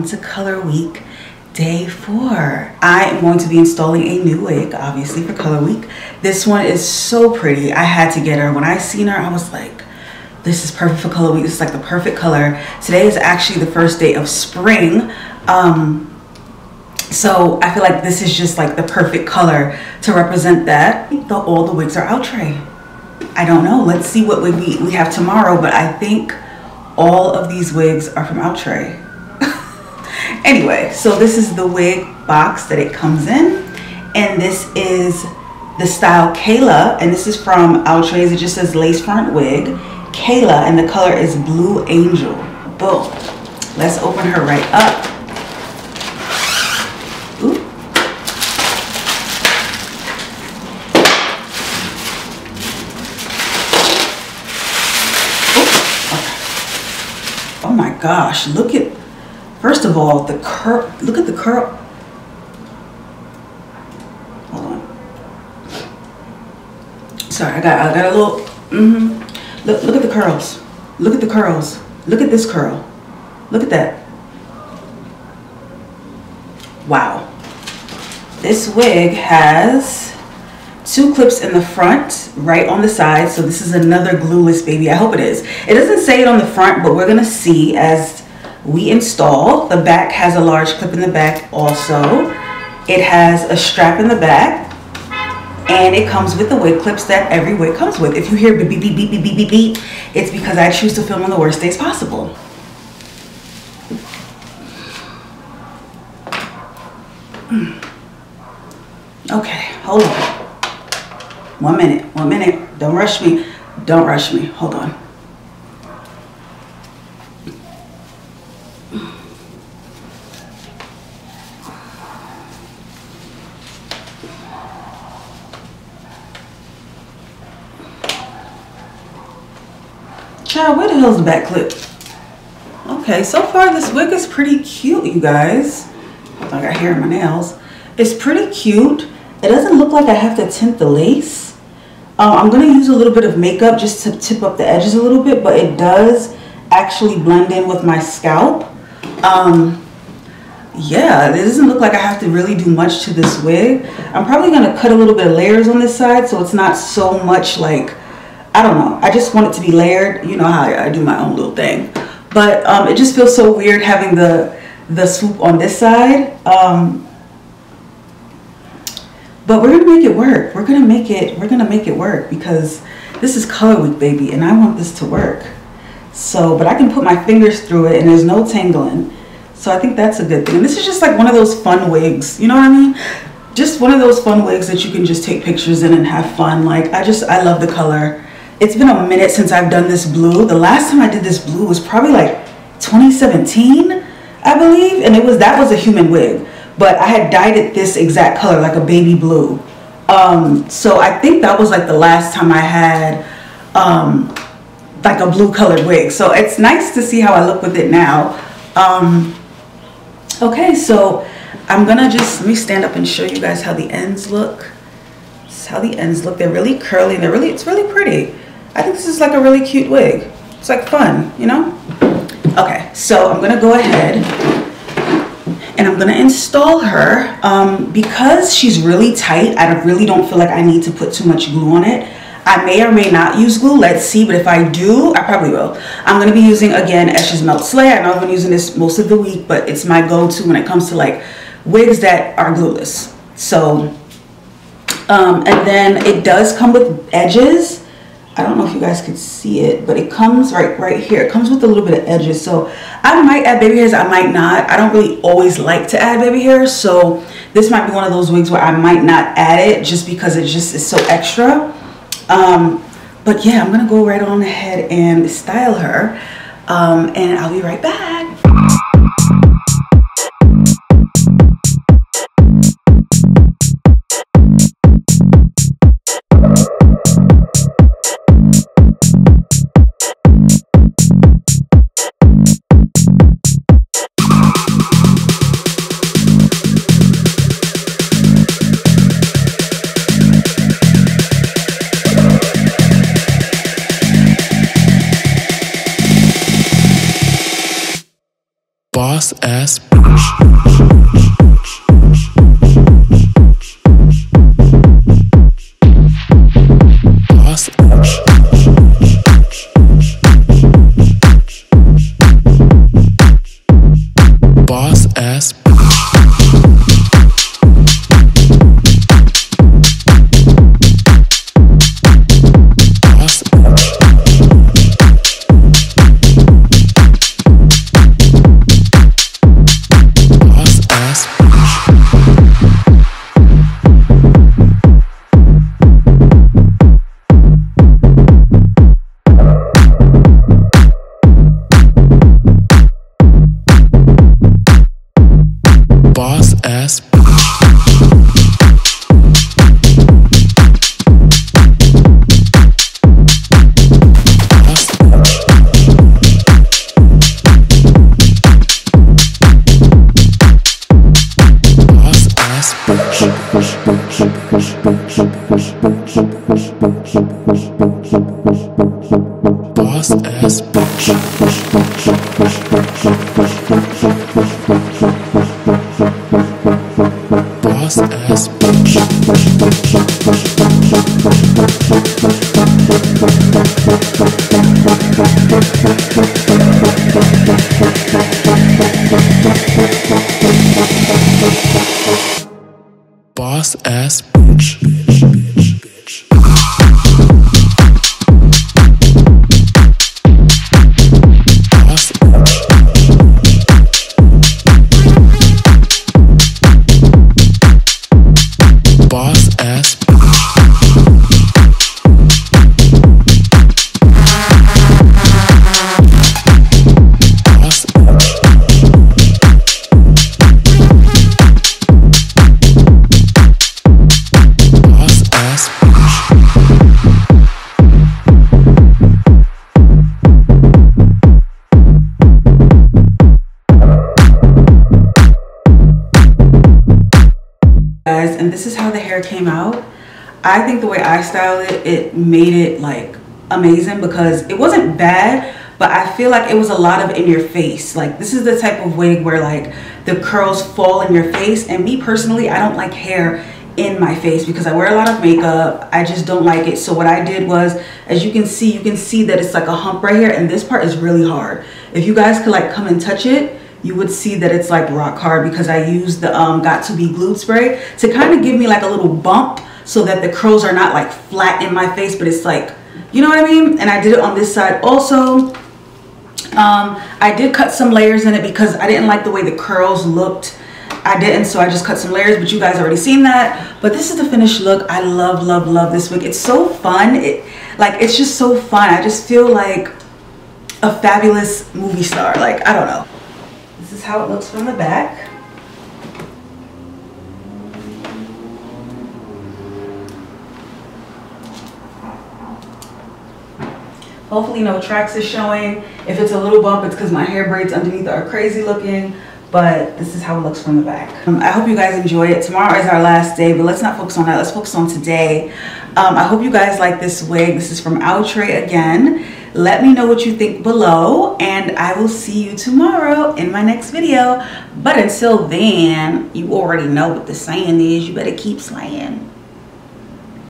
welcome to Color Week Day 4. I am going to be installing a new wig, obviously, for Color Week. This one is so pretty. I had to get her. When I seen her, I was like, this is perfect for Color Week. This is like the perfect color. Today is actually the first day of spring. So I feel like this is just like the perfect color to represent that. All the wigs are Outre. I don't know. Let's see what wig we have tomorrow, but I think all of these wigs are from Outre. Anyway, so this is the wig box that it comes in, and this is the style KYALA, and this is from Outre's. It just says lace front wig, KYALA, and the color is Blue Angel. Boom. Let's open her right up. Ooh. Oh my gosh, look at, first of all, the curl, look at the curl. Hold on. Sorry, I got a little, look at the curls. Look at the curls. Look at this curl. Look at that. Wow. This wig has 2 clips in the front, right on the side. So this is another glueless baby. I hope it is. It doesn't say it on the front, but we're gonna see as we install. The back has a large clip in the back also. It has a strap in the back, and it comes with the wig clips that every wig comes with. If you hear beep, beep, beep, beep, beep, beep, beep, beep, it's because I choose to film on the worst days possible. Okay, hold on. 1 minute, 1 minute. Don't rush me. Don't rush me. Hold on. Child, where the hell's the back clip? Okay, so far this wig is pretty cute, you guys. I got hair in my nails. It's pretty cute. It doesn't look like I have to tint the lace. I'm going to use a little bit of makeup just to tip up the edges a little bit, but it does actually blend in with my scalp. Yeah, it doesn't look like I have to really do much to this wig. I'm probably going to cut a little bit of layers on this side so it's not so much like, I don't know. I just want it to be layered. You know how I do my own little thing. But it just feels so weird having the swoop on this side. But we're gonna make it work. We're gonna make it work because this is Color Week, baby, and I want this to work. So, but I can put my fingers through it and there's no tangling. So I think that's a good thing. And this is just like one of those fun wigs, you know what I mean? Just one of those fun wigs that you can just take pictures in and have fun. Like, I love the color. It's been a minute since I've done this blue. The last time I did this blue was probably like 2017, I believe. And that was a human wig. But I had dyed it this exact color, like a baby blue. So I think that was like the last time I had like a blue colored wig. So it's nice to see how I look with it now. Okay, so I'm gonna let me stand up and show you guys how the ends look. This is how the ends look. They're really curly and it's really pretty. I think this is like a really cute wig. It's like fun, you know? Okay, so I'm gonna go ahead and I'm gonna install her. Because she's really tight, I really don't feel like I need to put too much glue on it. I may or may not use glue, let's see, but if I do, I probably will. I'm gonna be using, again, Esh's Melt Slay. I know I've been using this most of the week, but it's my go-to when it comes to like wigs that are glueless. So, and then it does come with edges. I don't know if you guys could see it, but it comes right here. It comes with a little bit of edges. So I might add baby hairs, I might not. I don't really always like to add baby hairs. So this might be one of those wigs where I might not add it just because it just is so extra. But yeah, I'm gonna go right on ahead and style her. And I'll be right back. Boss ass. Boss ass. Boss ass. Boss ass. Boss ass. Boss ass bitch. Boss ass. Guys, and this is how the hair came out. I think the way I styled it, it made it like amazing because it wasn't bad, but I feel like it was a lot of in your face. Like this is the type of wig where like the curls fall in your face, and me personally, I don't like hair in my face because I wear a lot of makeup. I just don't like it. So what I did was, as you can see that it's like a hump right here, and this part is really hard. If you guys could like come and touch it, you would see that it's like rock hard because I used the Got To Be Glued spray to kind of give me like a little bump so that the curls are not like flat in my face, but it's like, you know what I mean? And I did it on this side also. I did cut some layers in it because I didn't like the way the curls looked. I didn't, so I just cut some layers, but you guys already seen that. But this is the finished look. I love, love, love this wig. It's so fun. It's just so fun. I just feel like a fabulous movie star. Like, I don't know. This is how it looks from the back. Hopefully no tracks is showing. If it's a little bump, it's because my hair braids underneath are crazy looking. But this is how it looks from the back. I hope you guys enjoy it. Tomorrow is our last day, but let's not focus on that. Let's focus on today. I hope you guys like this wig. This is from Outre again. Let me know what you think below, and I will see you tomorrow in my next video. But until then, you already know what the saying is. You better keep slaying.